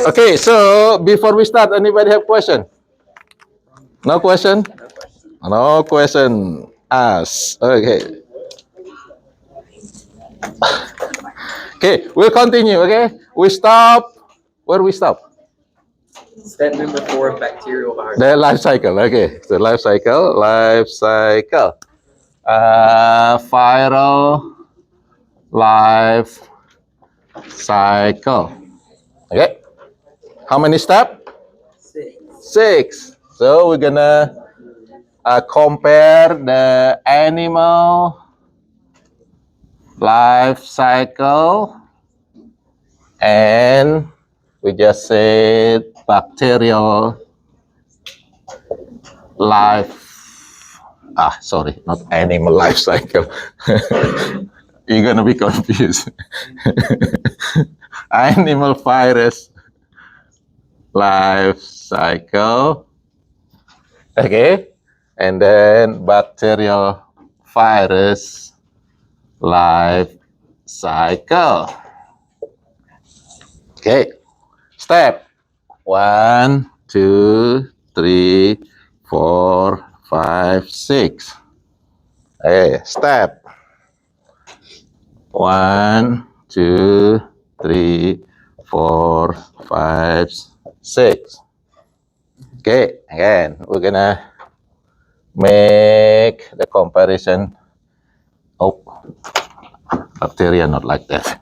Okay, so before we start, anybody have question? No question? No question. Ask. Okay. Okay, we'll continue. Okay, we stop. Where we stop? Step number 4, bacterial virus. The life cycle. Okay, the life cycle. Life cycle. Viral life cycle. Okay. How many steps? 6. Six. So we're gonna compare the animal life cycle and we just said bacterial life. Sorry, not animal life cycle. You're gonna be confused. Animal virus life cycle. Okay, and then bacterial virus life cycle. Okay, step 1, 2, 3, 4, 5, 6. Okay, step 1, 2, 3, 4, 5, 6. Okay, again, we're gonna make the comparison. Oh, bacteria not like that.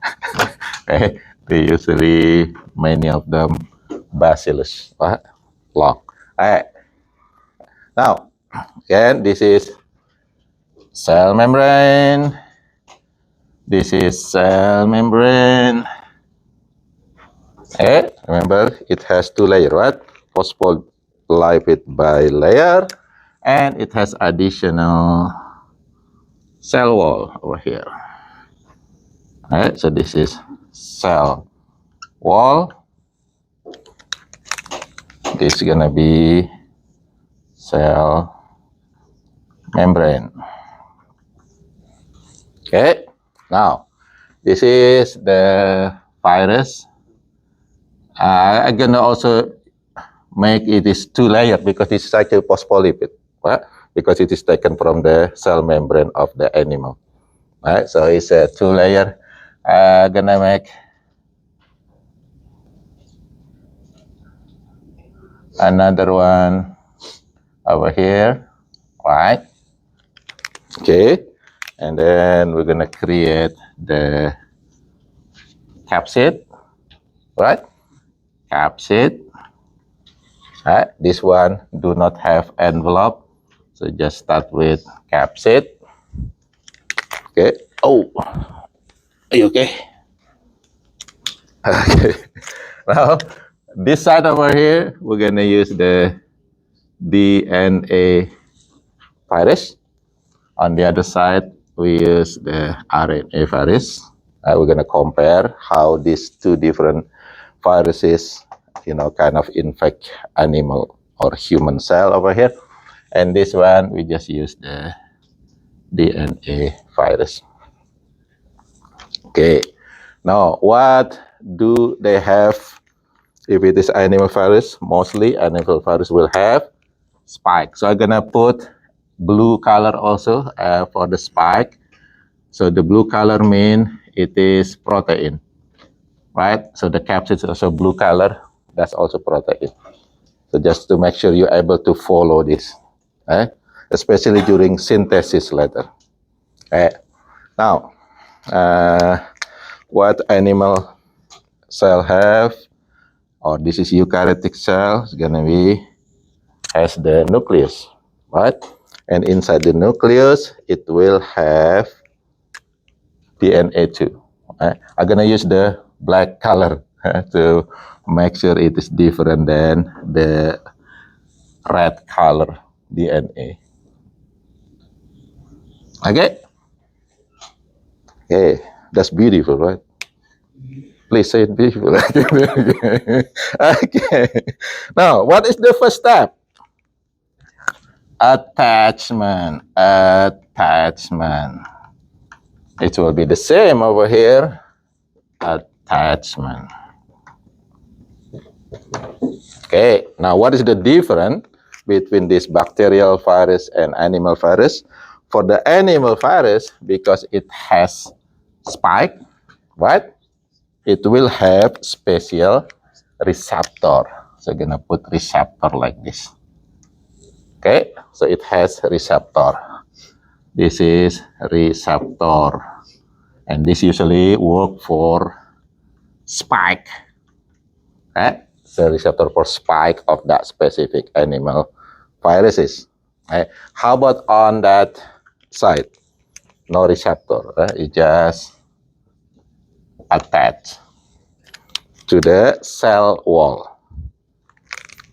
Okay, they usually many of them bacillus. What? Long. Alright. Now, again, this is cell membrane. This is cell membrane. Remember, it has two layers, right? Phospholipid bilayer, and it has additional cell wall over here. Alright, so this is cell wall. This is gonna be cell membrane. Okay, now this is the virus. I'm gonna also make it is two layer because it's cytophospholipid, right? Because it is taken from the cell membrane of the animal. Right, so it's a two layer. Gonna make another one over here, right? Okay, and then we're gonna create the capsid, right? Capsid. Right, this one do not have envelope, so just start with capsid. Okay. Oh, are you okay? Okay. Now, this side over here, we're gonna use the DNA virus. On the other side, we use the RNA virus. We're gonna compare how these two different viruses, kind of infect animal or human cell over here. And this one, we just use the DNA virus. Okay. Now, what do they have? If it is animal virus, mostly animal virus will have spike. So I'm gonna put blue color also for the spike. So the blue color mean it is protein, right? So the capsid is also blue color. That's also protein. So just to make sure you're able to follow this, especially during synthesis later. Now, what animal cell have? Or this is eukaryotic cell. It's gonna be has the nucleus, right? And inside the nucleus, it will have DNA too. I'm gonna use the black color to make sure it is different than the red color DNA. Okay? Okay, that's beautiful, right? Please say it beautiful. Okay. Now, what is the first step? Attachment. Attachment. It will be the same over here. Attachment. Okay, now what is the difference between this bacterial virus and animal virus? For the animal virus, because it has spike, right? It will have special receptor. So I'm gonna put receptor like this. Okay, so it has receptor. This is receptor, and this usually work for spike. Okay, the receptor for spike of that specific animal viruses. Okay. How about on that side? No receptor. It just attached to the cell wall.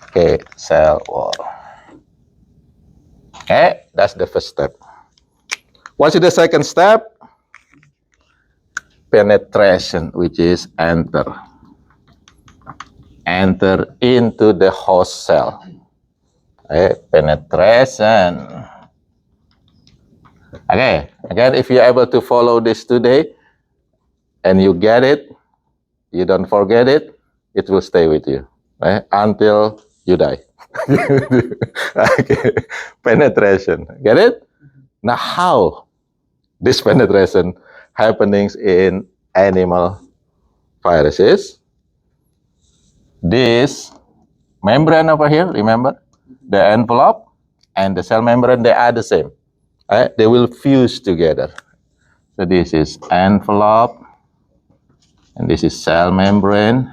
Okay, cell wall. Okay, that's the first step. What's the second step? Penetration, which is enter. Enter into the host cell. Okay, penetration. Okay, again, if you're able to follow this today and you get it, you don't forget it, it will stay with you, right? Until you die. Okay, penetration. Get it? Now, how this penetration happenings in animal viruses? This membrane over here, remember? The envelope and the cell membrane, they are the same. Right? They will fuse together. So this is envelope and this is cell membrane.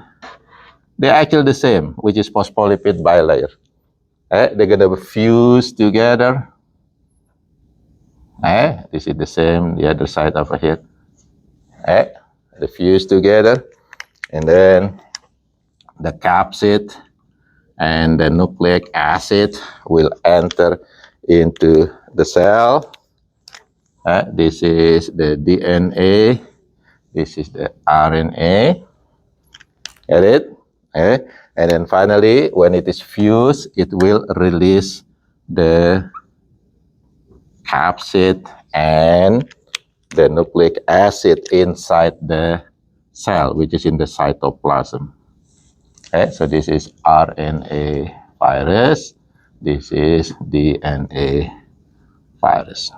They're actually the same, which is phospholipid bilayer. They're gonna fuse together. This is the same, the other side over here. They fuse together, and then the capsid and the nucleic acid will enter into the cell. This is the DNA. This is the RNA. Get it? And then finally, when it is fused, it will release the capsid and the nucleic acid inside the cell, which is in the cytoplasm. Okay, so this is RNA virus. This is DNA virus.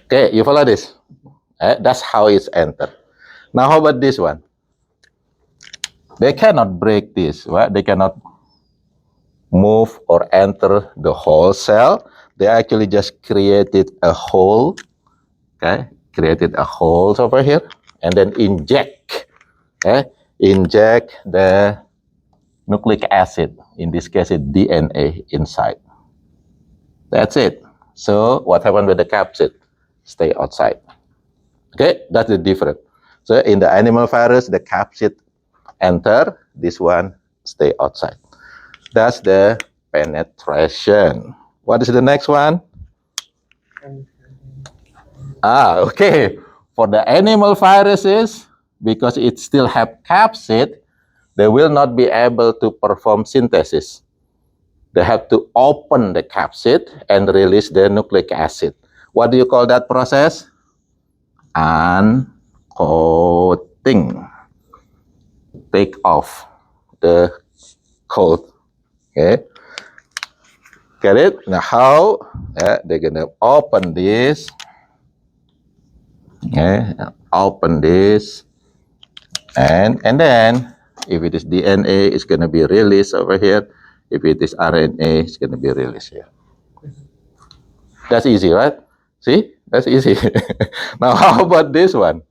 Okay, you follow this? That's how it's entered. Now, how about this one? They cannot break this, right? They cannot move or enter the whole cell. They actually just created a hole, okay? Created a hole over here, and then inject the nucleic acid, in this case, it's DNA inside. That's it. So what happened with the capsid? Stay outside. Okay, that's the difference. So in the animal virus, the capsid enter, this one stay outside. That's the penetration. What is the next one? Okay. For the animal viruses, because it still have capsid, they will not be able to perform synthesis. They have to open the capsid and release the nucleic acid. What do you call that process? Uncoating. Take off the coat. Okay. Get it? Now how? They're gonna open this. Okay. Open this. And then if it is DNA, it's gonna be released over here. If it is RNA, it's gonna be released here. That's easy, right? See? That's easy. Now how about this one?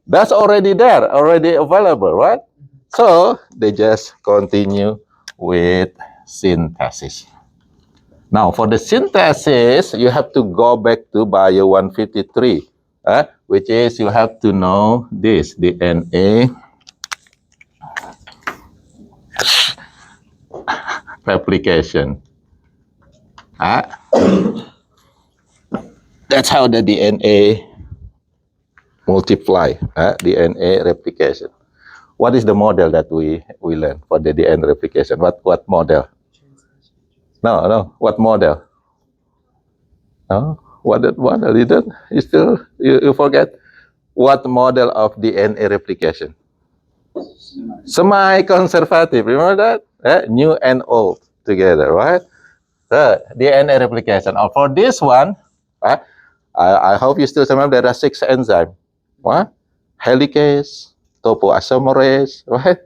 That's already there, already available, right? So they just continue with synthesis. Now, for the synthesis, you have to go back to Bio 153, which is you have to know this, DNA replication. That's how the DNA multiply, DNA replication. What is the model that we learn for the DNA replication? What model? No. What model? No. What model? You forget what model of DNA replication? Semi-conservative. Remember that? New and old together, right? The DNA replication. For this one, I hope you still remember there are 6 enzymes. What? Helicase, topoisomerase, right?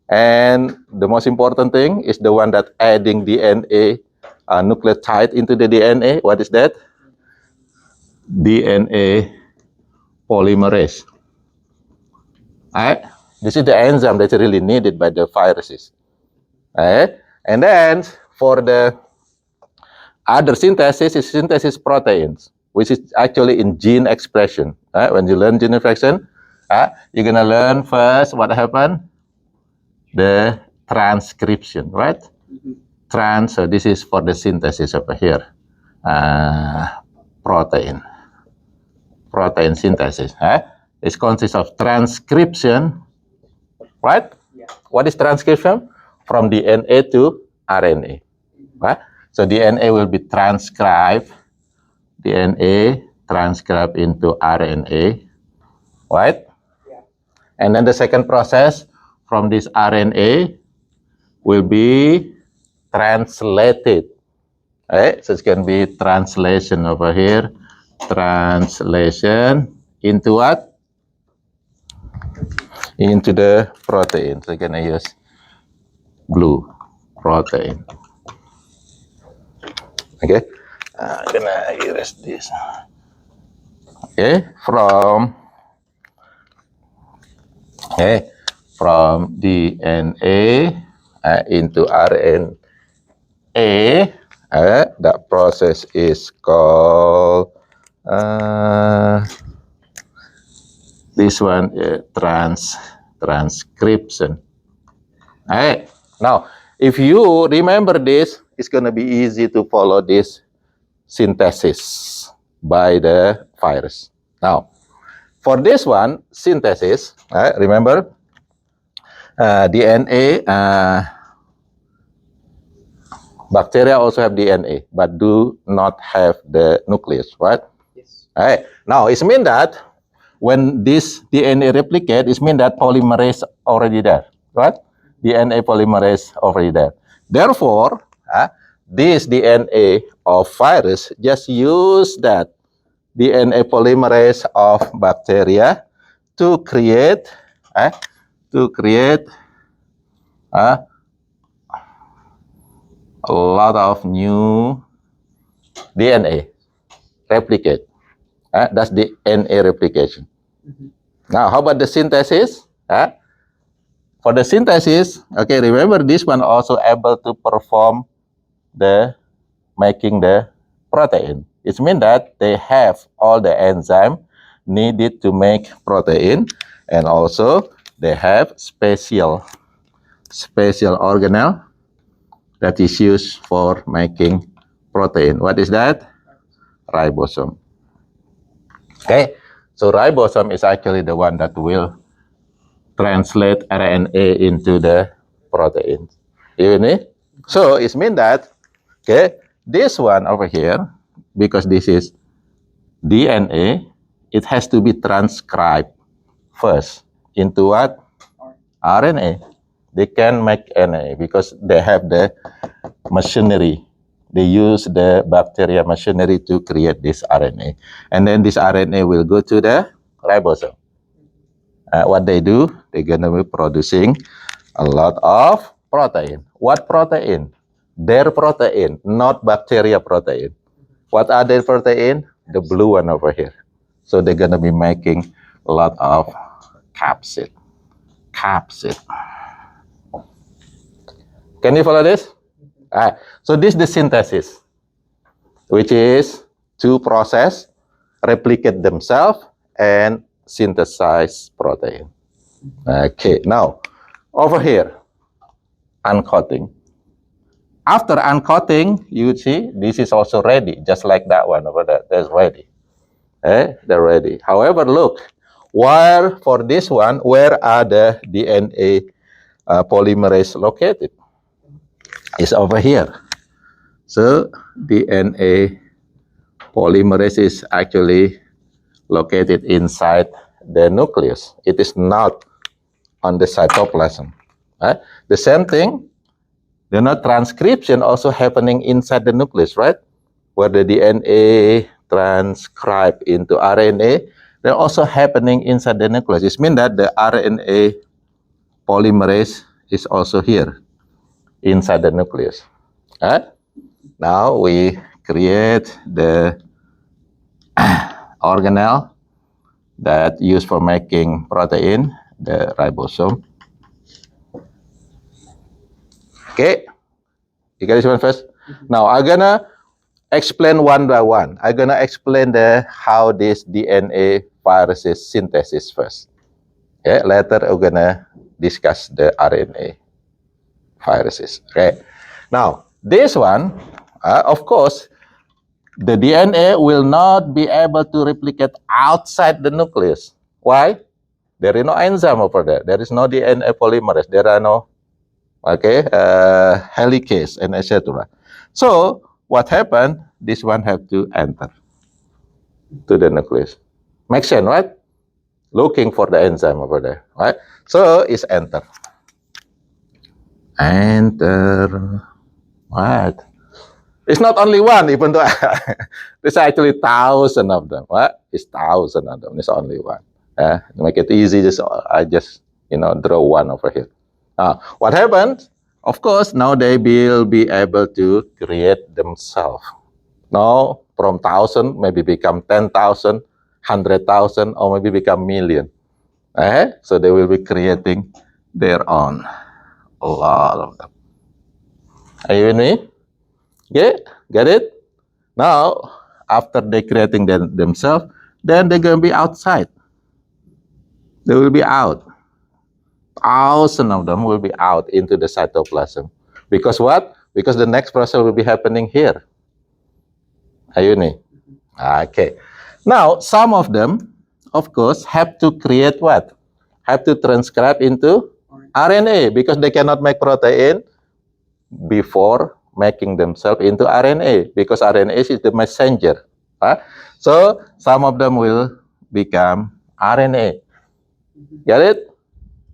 And the most important thing is the one that adding DNA nucleotide into the DNA. What is that? DNA polymerase. Right? This is the enzyme that's really needed by the viruses. Right? And then for the other synthesis is synthesis proteins, which is actually in gene expression. Right? When you learn gene expression, you're gonna learn first what happened, the transcription, right? So this is for the synthesis over here, protein synthesis. It consists of transcription, right? Yeah. What is transcription? From DNA to RNA, right? So DNA will be transcribed, into RNA, right? Yeah. And then the second process from this RNA will be translated. Right? So it's going to be translation over here. Translation into what? Into the protein. So we're going to use blue protein. Okay. I'm going to erase this. Okay. From DNA into RNA. That process is called this one, transcription. Alright. Now, if you remember this, it's going to be easy to follow this synthesis by the virus. Now, for this one, synthesis, remember, DNA, bacteria also have DNA, but do not have the nucleus, right? Yes. Right. Now, it means that when this DNA replicate, it means that polymerase already there, right? DNA polymerase already there. Therefore, this DNA of virus just use that DNA polymerase of bacteria to create a lot of new DNA replicate. That's the DNA replication. Now, how about the synthesis? For the synthesis, okay, remember this one also able to perform the making the protein. It means that they have all the enzyme needed to make protein, and also they have special organelle that is used for making protein. What is that? Ribosome. Okay, so ribosome is actually the one that will translate RNA into the protein. You know? So it means that, okay, this one over here, because this is DNA, it has to be transcribed first into what? RNA. They can make RNA because they have the machinery. They use the bacteria machinery to create this RNA. And then this RNA will go to the ribosome. What they do, they're going to be producing a lot of protein. What protein? Their protein, not bacteria protein. What are their protein? The blue one over here. So they're going to be making a lot of capsid. Can you follow this? So this is the synthesis, which is to process, replicate themselves, and synthesize protein. Okay, now over here, uncoating. After uncoating, you see this is also ready, just like that one over there. That's ready. They're ready. However, look, for this one, where are the DNA polymerase located? It's over here. So DNA polymerase is actually located inside the nucleus. It is not on the cytoplasm. Right? The same thing, transcription also happening inside the nucleus, right? Where the DNA transcribed into RNA, they're also happening inside the nucleus. It means that the RNA polymerase is also here inside the nucleus. Right? Now we create the organelle that used for making protein, the ribosome. Okay, you get this one first. Now I'm gonna explain one by one. I'm gonna explain how this DNA viruses synthesis first. Okay, later we're gonna discuss the RNA viruses. Okay, now this one, of course, the DNA will not be able to replicate outside the nucleus. Why? There is no enzyme over there. There is no DNA polymerase. There are no helicase and etc. So what happened? This one have to enter to the nucleus. Makes sense, right? Looking for the enzyme over there, right? So it's enter. Enter. What? It's not only one, even though there's actually thousands of them. What? It's thousands of them. It's only one. To make it easy, I just draw one over here. What happened? Of course, now they will be able to create themselves. Now, from 1,000, maybe become 10,000, 100,000, or maybe become million. So they will be creating their own. A lot of them. Are you with me? Get it? Now, after they creating themselves, then they're going to be outside. They will be out. Thousands of them will be out into the cytoplasm. Because what? Because the next process will be happening here. Are you with me? Okay. Now, some of them, of course, have to create what? Have to transcribe into RNA because they cannot make protein before making themselves into RNA because RNA is the messenger. So some of them will become RNA. Get it?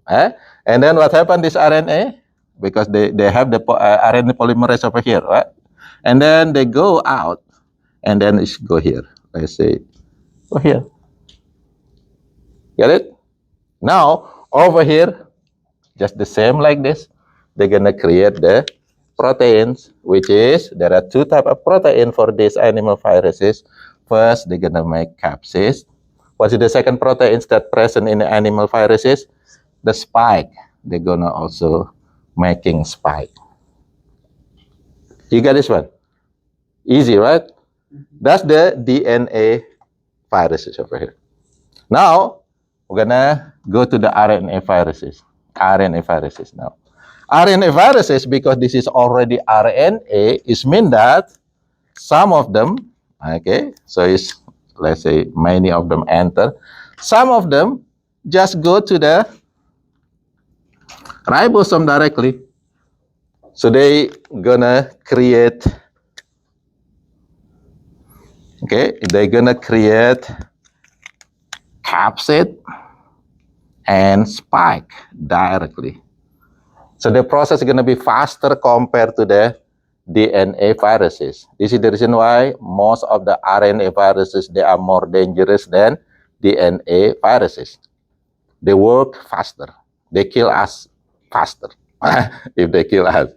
And then what happened this RNA? Because they have the RNA polymerase over here, right? And then they go out, and then it's go here. Let's say, go here. Get it? Now, over here, just the same like this, they're gonna create the proteins, which is, there are two types of protein for these animal viruses. First, they're gonna make capsid. What is the second protein that present in the animal viruses? The spike. They're gonna also making spike. You got this one? Easy, right? That's the DNA viruses over here. Now, we're gonna go to the RNA viruses. RNA viruses now. RNA viruses, because this is already RNA, it means that some of them, okay, so it's, let's say, many of them enter. Some of them just go to the ribosome directly. So they gonna create, okay, they're gonna create capsid and spike directly. So the process is going to be faster compared to the DNA viruses. This is the reason why most of the RNA viruses, they are more dangerous than DNA viruses. They work faster. They kill us faster if they kill us.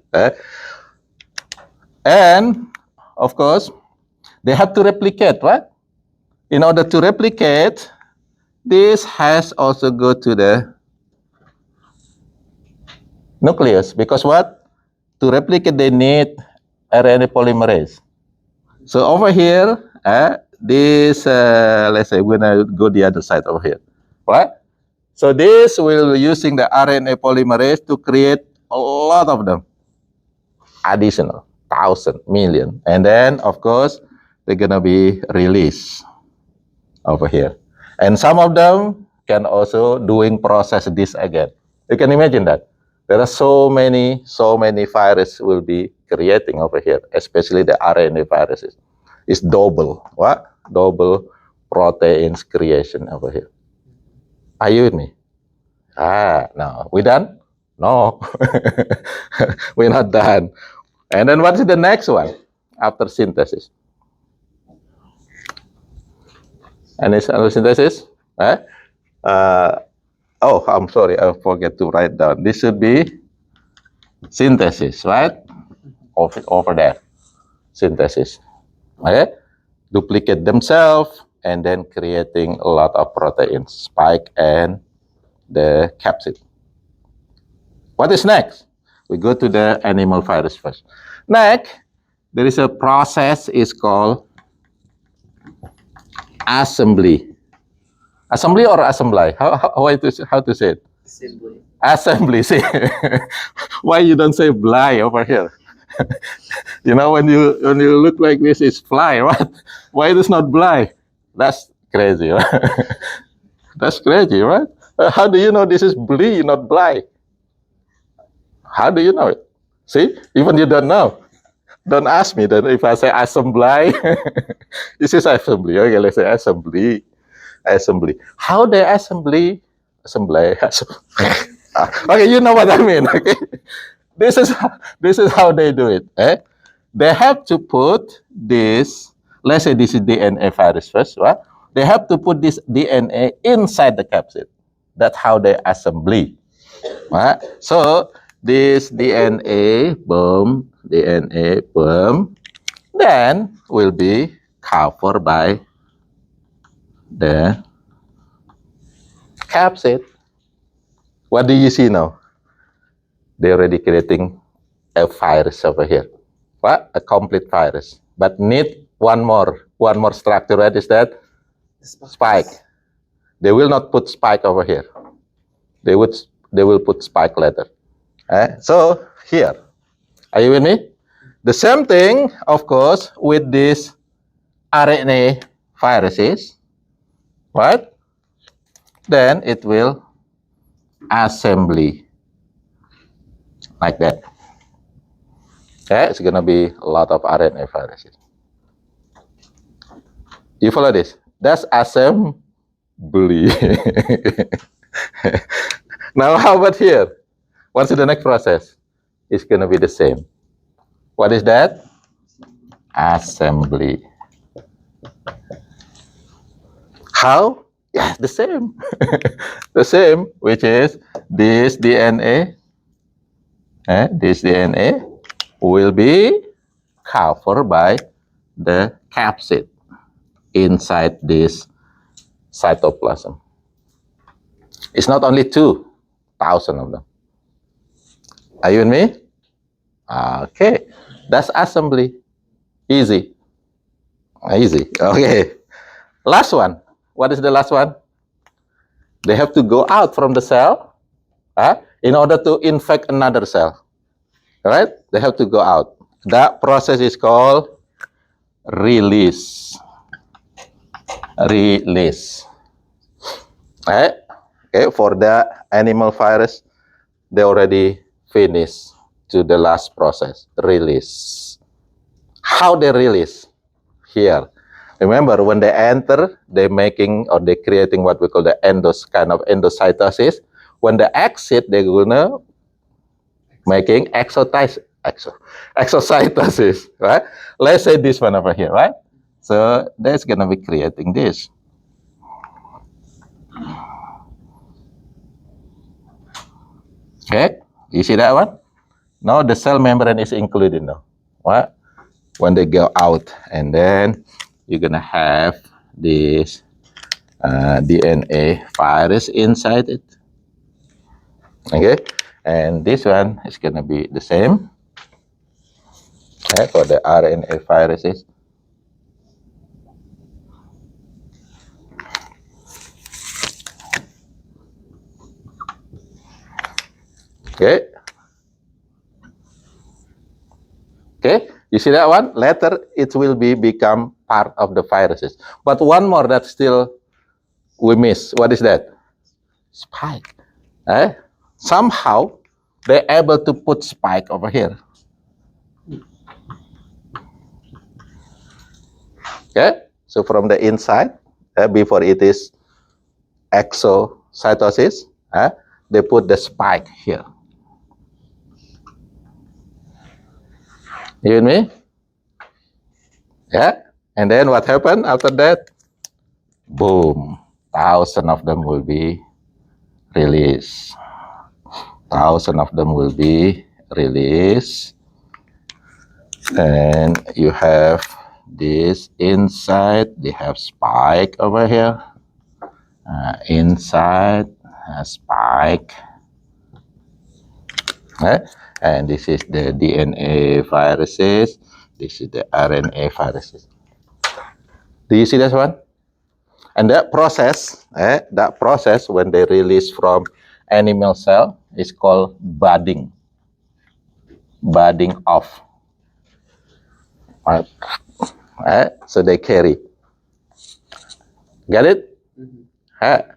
And, of course, they have to replicate, right? In order to replicate, this has also go to the nucleus, because what? To replicate, they need RNA polymerase. So over here, this, let's say, we're gonna go the other side over here, right? So this will using the RNA polymerase to create a lot of them, additional, 1,000, million. And then, of course, they're gonna be released over here. And some of them can also doing process this again. You can imagine that. There are so many viruses will be creating over here, especially the RNA viruses. It's double, what? Double proteins creation over here. Are you with me? No. We done? No. We're not done. And then what is the next one after synthesis? And it's synthesis? Oh, I'm sorry, I forget to write down. This should be synthesis, right? Over there, synthesis. Okay, duplicate themselves and then creating a lot of proteins, spike and the capsid. What is next? We go to the animal virus first. Next, there is a process is called assembly. Assembly or assembly? How to say it? Assembly. Assembly. See, why you don't say bly over here? You know, when you look like this, it's fly, right? Why it is not bly? That's crazy, right? That's crazy, right? How do you know this is blee, not bly? How do you know it? See, even you don't know. Don't ask me then if I say assembly. This is assembly. Okay, let's say assembly. Assembly. How they assembly? Assembly. Okay, you know what I mean. Okay, this is how they do it. They have to put this. Let's say this is DNA virus first, right? They have to put this DNA inside the capsid. That's how they assembly. Right? So this DNA, boom, then will be covered by the capsid. What do you see now? They're already creating a virus over here. What? A complete virus. But need one more structure. What is that? Spike. They will not put spike over here. They will put spike later. So here, are you with me? The same thing, of course, with these RNA viruses, right? Then it will assembly like that. It's gonna be a lot of RNA viruses. You follow this? That's assembly. Now, how about here? What's the next process? It's gonna be the same. What is that? Assembly. How? Yeah, the same. The same, which is this DNA. This DNA will be covered by the capsid inside this cytoplasm. It's not only 2,000 of them. Are you with me? Okay, that's assembly. Easy. Easy. Okay. Last one. What is the last one? They have to go out from the cell in order to infect another cell. Right? They have to go out. That process is called release. Release. Okay, for the animal virus, they already finished to the last process, release. How they release? Here. Remember, when they enter, they're making or they're creating what we call the endocytosis. When they exit, they're gonna making exocytosis, right? Let's say this one over here, right? So that's gonna be creating this. Okay, you see that one? Now the cell membrane is included now. What? When they go out, and then you're gonna have this DNA virus inside it. Okay, and this one is gonna be the same. Okay, for the RNA viruses. Okay. Okay, you see that one? Later, it will become part of the viruses. But one more that still we miss. What is that? Spike. Somehow, they're able to put spike over here. Okay, so from the inside, before it is exocytosis, they put the spike here. You with me? Yeah. And then what happened after that? Boom. 1,000 of them will be released. 1,000 of them will be released. And you have this inside. They have spike over here. Inside a spike. And this is the DNA viruses. This is the RNA viruses. Do you see this one? And that process when they release from animal cell is called budding. Budding off. So they carry. Get it? Mm-hmm.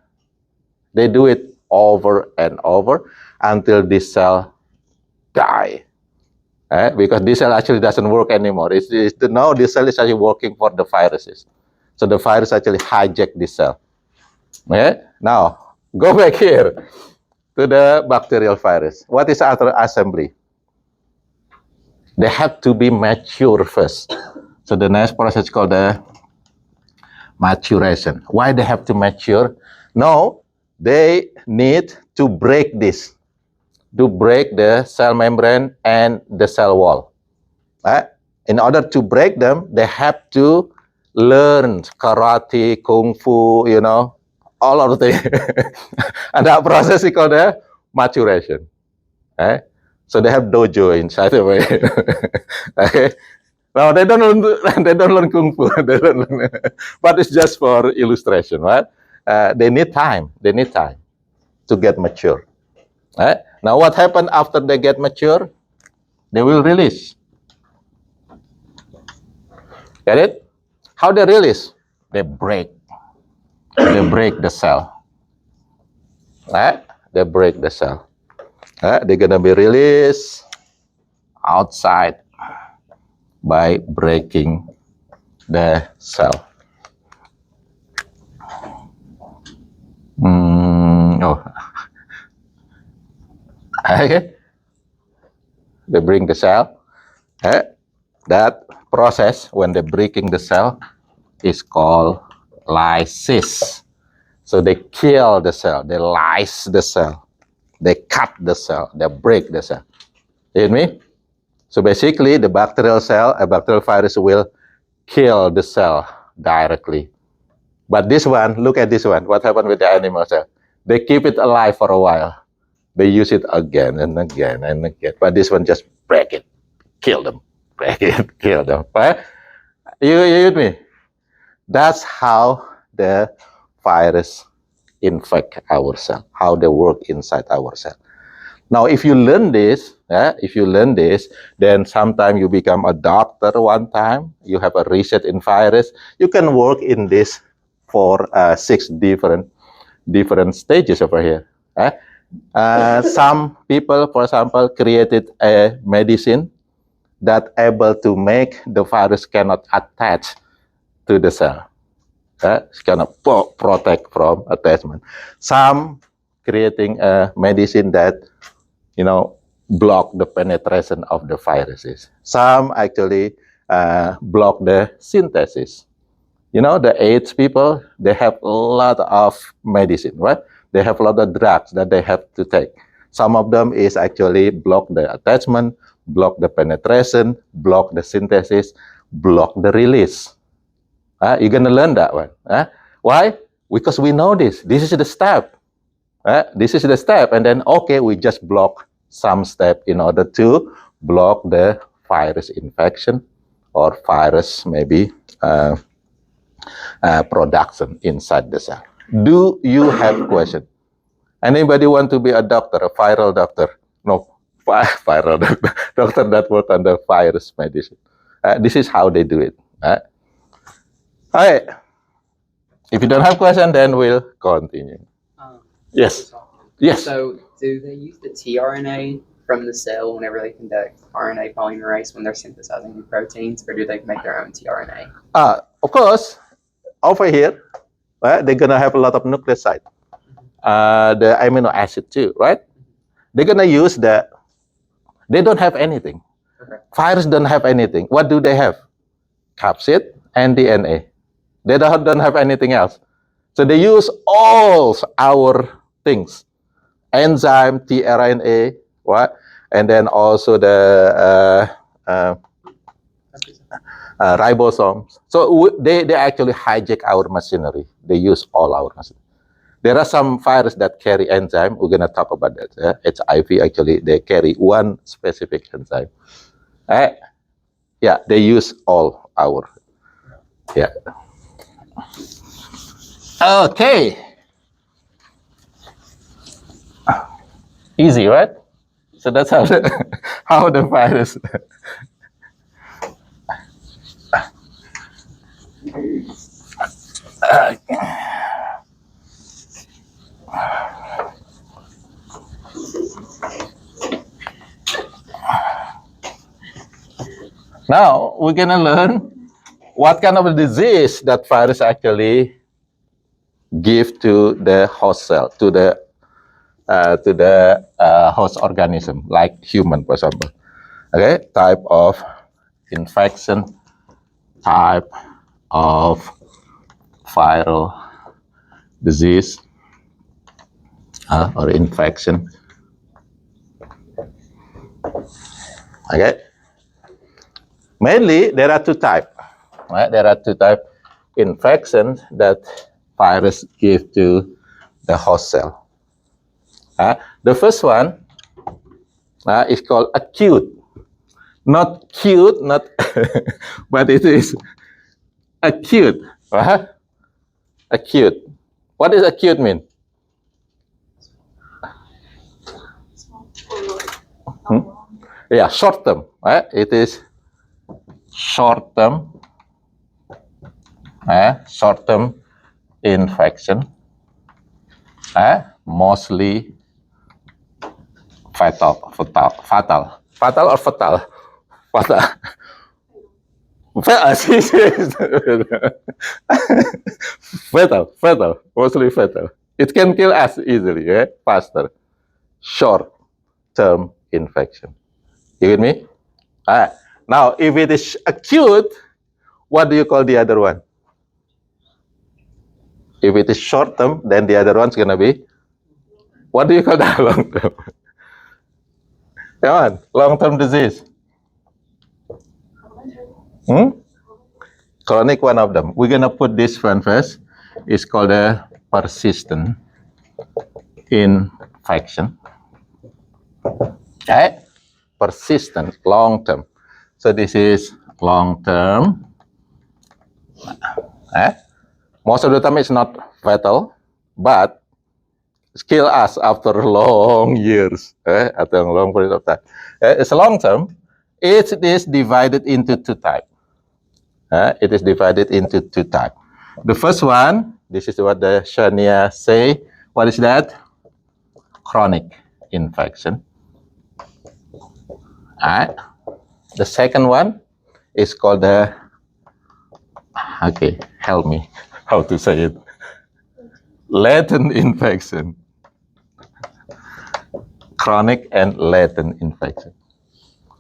They do it over and over until this cell die. Because this cell actually doesn't work anymore. Now this cell is actually working for the viruses. So the virus actually hijack this cell. Now, go back here to the bacterial virus. What is after assembly? They have to be mature first. So the next process is called the maturation. Why they have to mature? No, they need to break this. To break the cell membrane and the cell wall. In order to break them, they have to learn karate, kung fu, all of the things. And that process is called the maturation. So they have dojo inside the way. Okay. Now they don't learn kung fu. But it's just for illustration, right? They need time. They need time to get mature. Now what happened after they get mature? They will release. Get it? How they release? They break. They break the cell. They break the cell. They're gonna be released outside by breaking the cell. Okay. They bring the cell. That process, when they're breaking the cell, is called lysis. So they kill the cell, they lyse the cell, they cut the cell, they break the cell. You hear me? So basically, the bacterial cell, a bacterial virus will kill the cell directly. But this one, look at this one. What happened with the animal cell? They keep it alive for a while. They use it again and again and again. But this one just break it, kill them, break it, kill them. Right? You with me? That's how the virus infect our cell, how they work inside our cell. Now, if you learn this, then sometime you become a doctor one time, you have a research in virus, you can work in this for 6 different stages over here. Some people, for example, created a medicine that able to make the virus cannot attach to the cell. It's gonna protect from attachment. Some creating a medicine that, block the penetration of the viruses. Some actually block the synthesis. The AIDS people, they have a lot of medicine, right? They have a lot of drugs that they have to take. Some of them is actually block the attachment, block the penetration, block the synthesis, block the release. You're going to learn that one. Why? Because we know this. This is the step. This is the step. And then, okay, we just block some step in order to block the virus infection or virus maybe production inside the cell. Do you have question? Anybody want to be a doctor, a viral doctor? No, viral doctor, doctor that work on the virus medicine. This is how they do it. All right. If you don't have question, then we'll continue. Yes. Yes. So, do they use the tRNA from the cell whenever they conduct RNA polymerase when they're synthesizing new proteins, or do they make their own tRNA? Of course, over here, they're gonna have a lot of nucleoside. the amino acid too, right? They're gonna use the. They don't have anything. Okay. Virus don't have anything. What do they have? Capsid and DNA. They don't have anything else. So they use all our things, enzyme, tRNA, what, and then also the ribosomes. So they actually hijack our machinery. They use all our machinery. There are some viruses that carry enzyme. We're gonna talk about that. HIV actually they carry one specific enzyme. Yeah, they use all our. Yeah. Okay. Easy, right? So that's how the how the virus. Now we're gonna learn what kind of a disease that virus actually give to the host cell, to the host organism, like human, for example. Okay, type of infection, type of viral disease or infection. Okay. Mainly, there are two types. Right? There are two types infections that virus give to the host cell. The first one is called acute. Not cute, not, but it is acute. Acute. What does acute mean? Yeah, short term. Right? It is short term. Short term infection. Mostly fatal or fatal. Fatal, mostly fatal. It can kill us easily, faster. Short-term infection. You with me? Now, if it is acute, what do you call the other one? If it is short-term, then the other one's gonna be, what do you call that long-term? Come on, long-term disease. Chronic, one of them. We're gonna put this one first. It's called a persistent infection. Persistent, long-term. So this is long-term. Most of the time it's not fatal, but kill us after long years, after a long period of time. It's long-term. It is divided into two types. It is divided into two types. The first one, this is what the Shania say. What is that? Chronic infection. The second one is called the, okay, help me how to say it. Latent infection. Chronic and latent infection.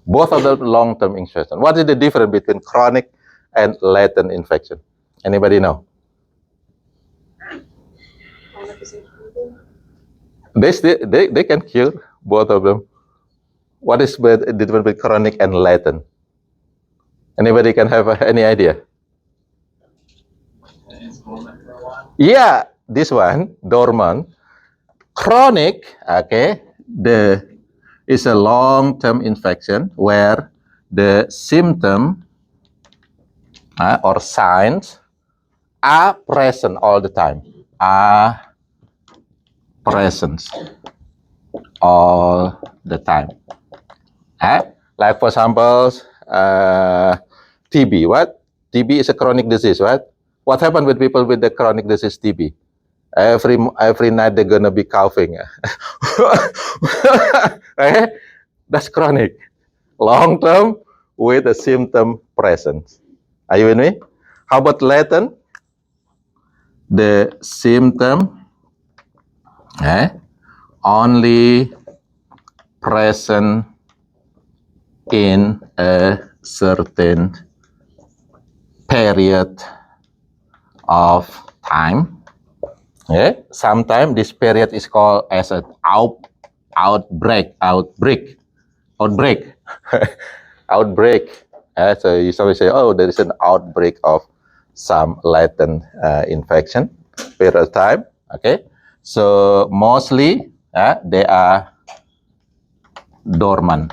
Both of them long-term infection. What is the difference between chronic and latent infection? Anybody know? They can cure both of them. What is the difference between chronic and latent? Anybody can have any idea? Yeah, this one, dormant. Chronic, okay, is a long-term infection where the symptom or signs are present all the time. Are present all the time. Like for example, TB. What? TB is a chronic disease, right? What happened with people with the chronic disease TB? Every night they're gonna be coughing. That's chronic. Long term with a symptom present. Are you with me? How about latent? The symptom only present in a certain period of time. Sometimes this period is called as an outbreak. Outbreak. So you somebody say, oh, there is an outbreak of some latent infection period of time. Okay, so mostly they are dormant.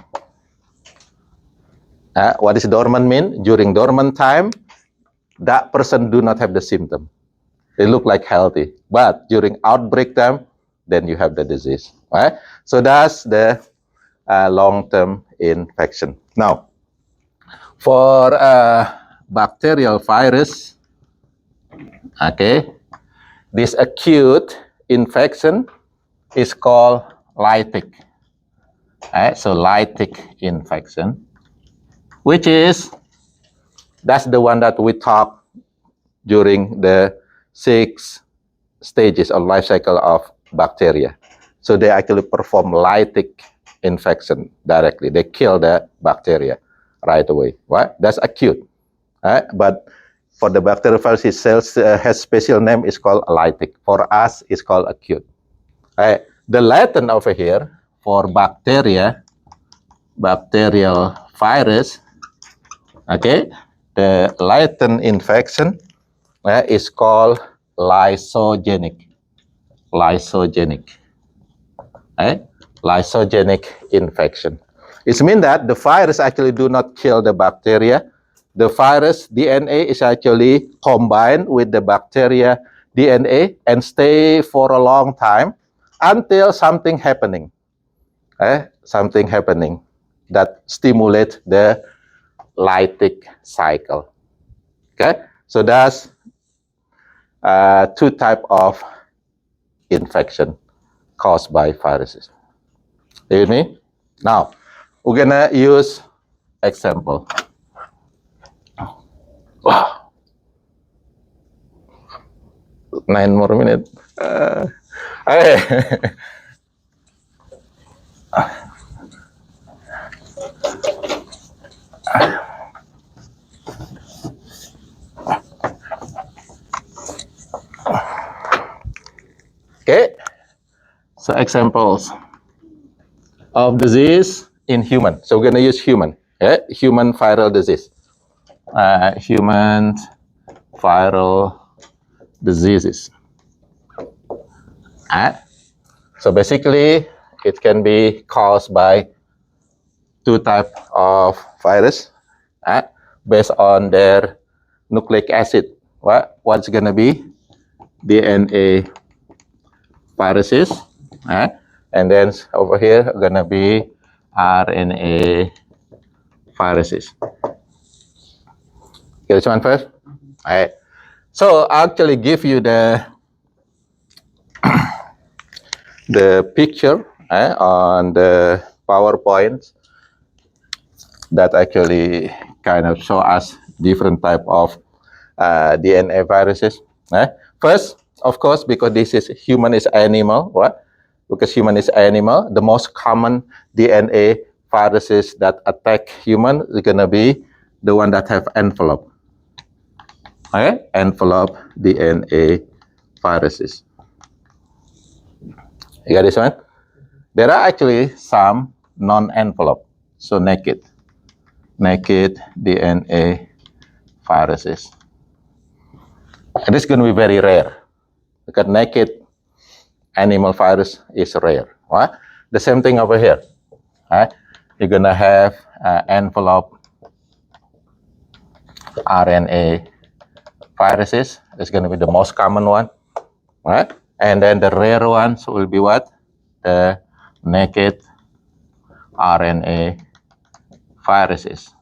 What does dormant mean? During dormant time, that person do not have the symptom. They look like healthy, but during outbreak time, then you have the disease. Right? So that's the long-term infection. Now, for bacterial virus, okay, this acute infection is called lytic. So lytic infection, which is, that's the one that we talk during the 6 stages of life cycle of bacteria. So they actually perform lytic infection directly. They kill the bacteria right away. Right? That's acute. But for the bacteriophage itself has special name, is called lytic. For us, it's called acute. The latent over here for bacterial virus, okay, the latent infection is called lysogenic. Lysogenic infection. It means that the virus actually do not kill the bacteria. The virus DNA is actually combined with the bacteria DNA and stay for a long time until something happening. Something happening that stimulate the lytic cycle. Okay, so that's 2 type of infection caused by viruses. You with me? Now, we're gonna use example. 9 more minutes. Okay. Okay, so examples of disease in human. So we're going to use human, human viral disease. Human viral diseases. So basically, it can be caused by 2 types of virus based on their nucleic acid. What's going to be? DNA viruses, and then over here gonna be RNA viruses. Okay, this one first. All right. So I actually give you the picture on the PowerPoint that actually kind of show us different type of DNA viruses. First, of course, because this is human is animal, because human is animal, the most common DNA viruses that attack human is gonna be the one that have envelope. Envelope DNA viruses. You got this one? There are actually some non-envelope, so naked DNA viruses. And it's going to be very rare because naked animal virus is rare. The same thing over here. You're going to have envelope RNA viruses. It's going to be the most common one. And then the rare ones will be what? The naked RNA viruses.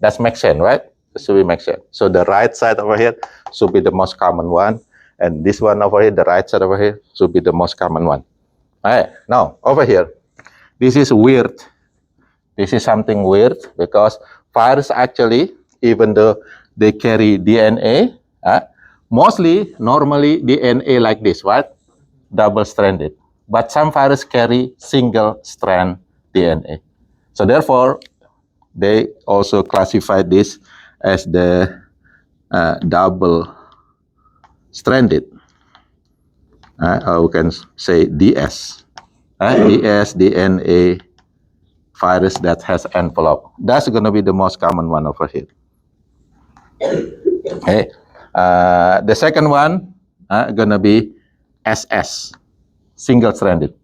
That makes sense, right? This will make sense. So the right side over here should be the most common one. And this one over here, the right side over here, should be the most common one. Now, over here, this is weird. This is something weird because virus actually, even though they carry DNA, normally DNA like this, right? Double-stranded. but some virus carry single-strand DNA. So therefore, they also classify this as the double-stranded. Or we can say DS. DS DNA virus that has envelope. That's going to be the most common one over here. Okay. The second one going to be SS, single-stranded.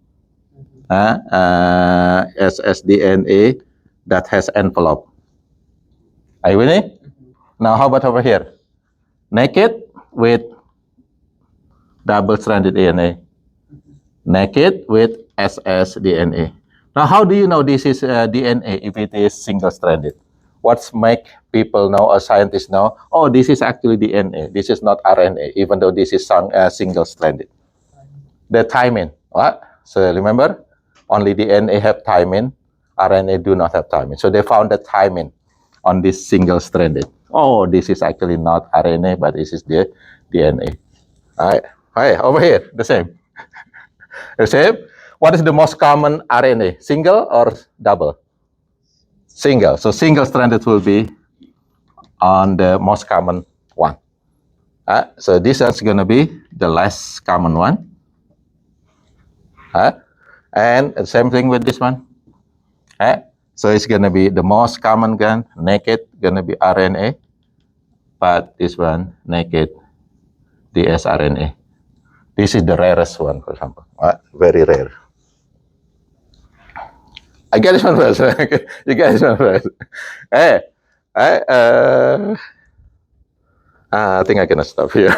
ssDNA that has envelope. Are you with me? Now, how about over here? Naked with double-stranded DNA. Naked with ssDNA. Now, how do you know this is DNA if it is single-stranded? What's make people know or scientists know, oh, this is actually DNA. This is not RNA, even though this is single-stranded. The thymine. What? So remember, only DNA have thymine. RNA do not have thymine. So they found the thymine on this single-stranded. Oh, this is actually not RNA, but this is the DNA. All right. Hey, over here, the same. The same. What is the most common RNA? Single or double? Single. So single-stranded will be on the most common one. So this is going to be the less common one. And the same thing with this one. So it's going to be the most common gun, naked, going to be RNA. But this one, naked, dsRNA. This is the rarest one, for example. Very rare. I get this one first. You get this one first. I think I can stop here.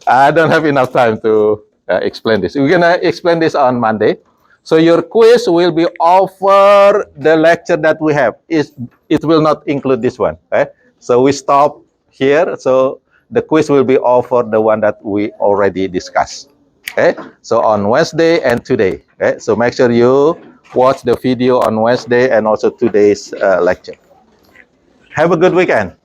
I don't have enough time to explain this. We're gonna explain this on Monday. So your quiz will be over the lecture that we have. It will not include this one. So we stop here. So the quiz will be over the one that we already discussed. So on Wednesday and today. So make sure you watch the video on Wednesday and also today's lecture. Have a good weekend.